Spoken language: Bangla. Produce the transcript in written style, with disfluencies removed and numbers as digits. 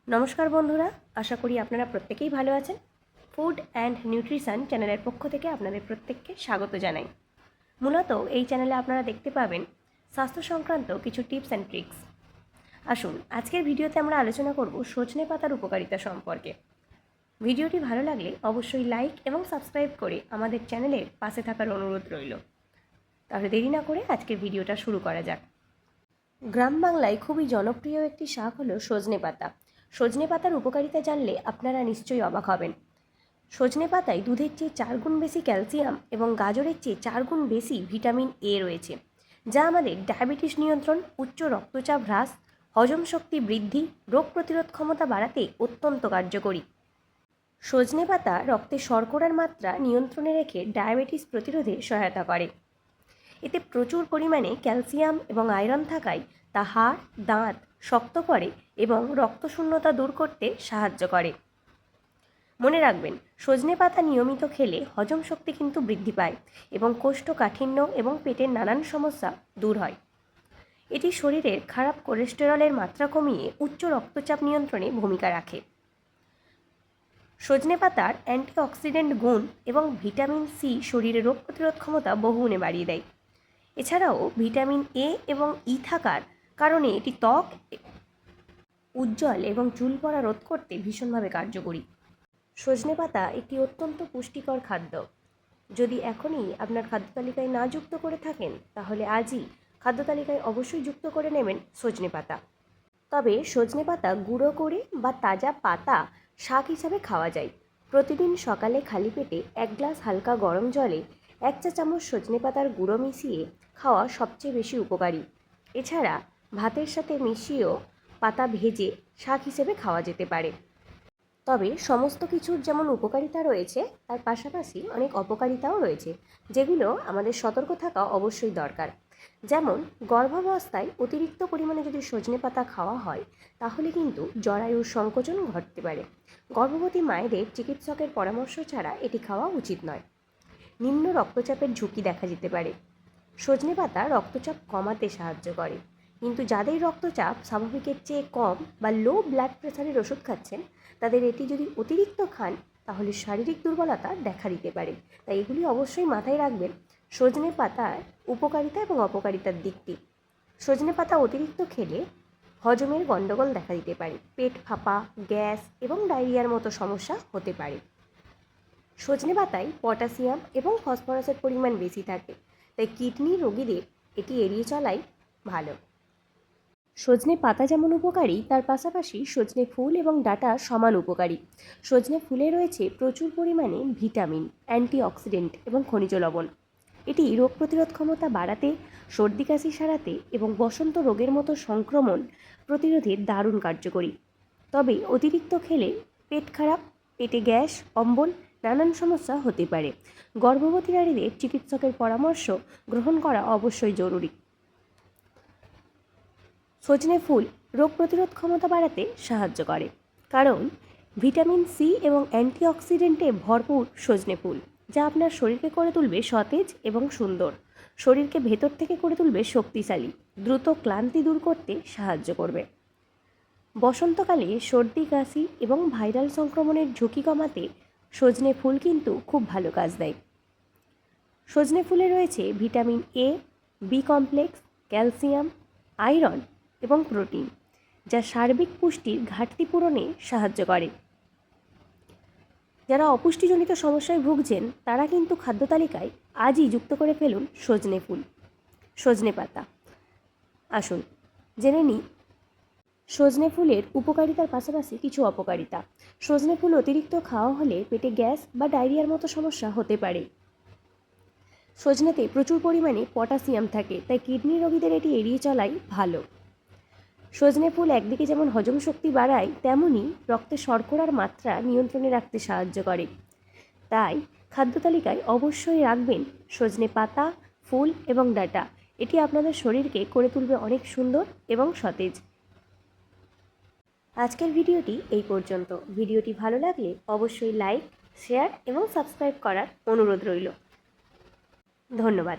নমস্কার বন্ধুরা, আশা করি আপনারা প্রত্যেকেই ভালো আছেন। ফুড অ্যান্ড নিউট্রিশন চ্যানেলের পক্ষ থেকে আপনাদের প্রত্যেককে স্বাগত জানাই। মূলত এই চ্যানেলে আপনারা দেখতে পাবেন স্বাস্থ্য সংক্রান্ত কিছু টিপস অ্যান্ড ট্রিক্স। আসুন আজকের ভিডিওতে আমরা আলোচনা করব সজনে পাতার উপকারিতা সম্পর্কে। ভিডিওটি ভালো লাগলে অবশ্যই লাইক এবং সাবস্ক্রাইব করে আমাদের চ্যানেলের পাশে থাকার অনুরোধ রইল। তাহলে দেরি না করে আজকের ভিডিওটা শুরু করা যাক। গ্রাম বাংলায় খুবই জনপ্রিয় একটি শাক হলো সজনে পাতা। সজনে পাতার উপকারিতা জানলে আপনারা নিশ্চয়ই অবাক হবেন। সজনে পাতায় দুধের চেয়ে 4 গুণ বেশি ক্যালসিয়াম এবং গাজরের চেয়ে 4 গুণ বেশি ভিটামিন এ রয়েছে, যা আমাদের ডায়াবেটিস নিয়ন্ত্রণ, উচ্চ রক্তচাপ হ্রাস, হজম শক্তি বৃদ্ধি, রোগ প্রতিরোধ ক্ষমতা বাড়াতে অত্যন্ত কার্যকরী। সজনে পাতা রক্তে শর্করার মাত্রা নিয়ন্ত্রণে রেখে ডায়াবেটিস প্রতিরোধে সহায়তা করে। এতে প্রচুর পরিমাণে ক্যালসিয়াম এবং আয়রন থাকায় তা হাড়, দাঁত শক্ত করে এবং রক্তশূন্যতা দূর করতে সাহায্য করে। মনে রাখবেন, সজনে পাতা নিয়মিত খেলে হজম শক্তি কিন্তু বৃদ্ধি পায় এবং কোষ্ঠকাঠিন্য এবং পেটের নানান সমস্যা দূর হয়। এটি শরীরের খারাপ কোলেস্টেরলের মাত্রা কমিয়ে উচ্চ রক্তচাপ নিয়ন্ত্রণে ভূমিকা রাখে। সজনে পাতার অ্যান্টিঅক্সিডেন্ট গুণ এবং ভিটামিন সি শরীরের রোগ প্রতিরোধ ক্ষমতা বহুগুণে বাড়িয়ে দেয়। এছাড়াও ভিটামিন এ এবং ই থাকার কারণে এটি ত্বক উজ্জ্বল এবং চুল পড়া রোধ করতে ভীষণভাবে কার্যকরী। সজনে পাতা একটি অত্যন্ত পুষ্টিকর খাদ্য। যদি এখনই আপনার খাদ্য তালিকায় না যুক্ত করে থাকেন, তাহলে আজই খাদ্য তালিকায় অবশ্যই যুক্ত করে নেবেন সজনে পাতা। তবে সজনে পাতা গুঁড়ো করে বা তাজা পাতা শাক হিসাবে খাওয়া যায়। প্রতিদিন সকালে খালি পেটে 1 গ্লাস হালকা গরম জলে 1 চা চামচ সজনে পাতার গুঁড়ো মিশিয়ে খাওয়া সবচেয়ে বেশি উপকারী। এছাড়া ভাতের সাথে মিশিয়েও পাতা ভেজে শাক হিসেবে খাওয়া যেতে পারে। তবে সমস্ত কিছুর যেমন উপকারিতা রয়েছে, তার পাশাপাশি অনেক অপকারিতাও রয়েছে, যেগুলো আমাদের সতর্ক থাকা অবশ্যই দরকার। যেমন গর্ভাবস্থায় অতিরিক্ত পরিমাণে যদি সজনে পাতা খাওয়া হয়, তাহলে কিন্তু জরায়ুর সংকোচন ঘটতে পারে। গর্ভবতী মায়েদের চিকিৎসকের পরামর্শ ছাড়া এটি খাওয়া উচিত নয়। নিম্ন রক্তচাপের ঝুঁকি দেখা যেতে পারে। সজনে পাতা রক্তচাপ কমাতে সাহায্য করে, কিন্তু যাদের রক্তচাপ স্বাভাবিকের চেয়ে কম বা লো ব্লাড প্রেশারের ওষুধ খাচ্ছেন, তাদের এটি যদি অতিরিক্ত খান, তাহলে শারীরিক দুর্বলতা দেখা দিতে পারে। তাই এগুলি অবশ্যই মাথায় রাখবেন সজনে পাতার উপকারিতা এবং অপকারিতার দিকটি। সজনে পাতা অতিরিক্ত খেলে হজমের গণ্ডগোল দেখা দিতে পারে, পেট ফাঁপা, গ্যাস এবং ডায়রিয়ার মতো সমস্যা হতে পারে। সজনে পাতায় পটাশিয়াম এবং ফসফরাসের পরিমাণ বেশি থাকে, তাই কিডনি রোগীদের এটি এড়িয়ে চলাই ভালো। সজনে পাতা যেমন উপকারী, তার পাশাপাশি সজনে ফুল এবং ডাঁটা সমান উপকারী। সজনে ফুলে রয়েছে প্রচুর পরিমাণে ভিটামিন, অ্যান্টিঅক্সিডেন্ট এবং খনিজ লবণ। এটি রোগ প্রতিরোধ ক্ষমতা বাড়াতে, সর্দি কাশি সারাতে এবং বসন্ত রোগের মতো সংক্রমণ প্রতিরোধে দারুণ কার্যকরী। তবে অতিরিক্ত খেলে পেট খারাপ, পেটে গ্যাস, অম্বল নানান সমস্যা হতে পারে। গর্ভবতী নারীদের চিকিৎসকের পরামর্শ গ্রহণ করা অবশ্যই জরুরি। সজনে ফুল রোগ প্রতিরোধ ক্ষমতা বাড়াতে সাহায্য করে, কারণ ভিটামিন সি এবং অ্যান্টিঅক্সিডেন্টে ভরপুর সজনে ফুল, যা আপনার শরীরকে করে তুলবে সতেজ এবং সুন্দর। শরীরকে ভেতর থেকে করে তুলবে শক্তিশালী, দ্রুত ক্লান্তি দূর করতে সাহায্য করবে। বসন্তকালে সর্দি কাশি এবং ভাইরাল সংক্রমণের ঝুঁকি কমাতে সজনে ফুল কিন্তু খুব ভালো কাজ দেয়। সজনে ফুলে রয়েছে vitamin A, B complex, calcium, iron এবং প্রোটিন, যা সার্বিক পুষ্টির ঘাটতি পূরণে সাহায্য করে। যারা অপুষ্টিজনিত সমস্যায় ভুগছেন, তারা কিন্তু খাদ্য তালিকায় আজই যুক্ত করে ফেলুন সজনে ফুল, সজনে পাতা। আসুন জেনে নিই সজনে ফুলের উপকারিতার পাশাপাশি কিছু অপকারিতা। সজনে ফুল অতিরিক্ত খাওয়া হলে পেটে গ্যাস বা ডায়রিয়ার মতো সমস্যা হতে পারে। সজনেতে প্রচুর পরিমাণে পটাশিয়াম থাকে, তাই কিডনি রোগীদের এটি এড়িয়ে চলাই ভালো। সজনে ফুল একদিকে যেমন হজম শক্তি বাড়ায়, তেমনি রক্তে শর্করার মাত্রা নিয়ন্ত্রণে রাখতে সাহায্য করে। তাই খাদ্য তালিকায় অবশ্যই রাখবেন সজনে পাতা, ফুল এবং ডাঁটা। এটি আপনাদের শরীরকে করে তুলবে অনেক সুন্দর এবং সতেজ। আজকের ভিডিওটি এই পর্যন্ত। ভিডিওটি ভালো লাগলে অবশ্যই লাইক, শেয়ার এবং সাবস্ক্রাইব করার অনুরোধ রইল। ধন্যবাদ।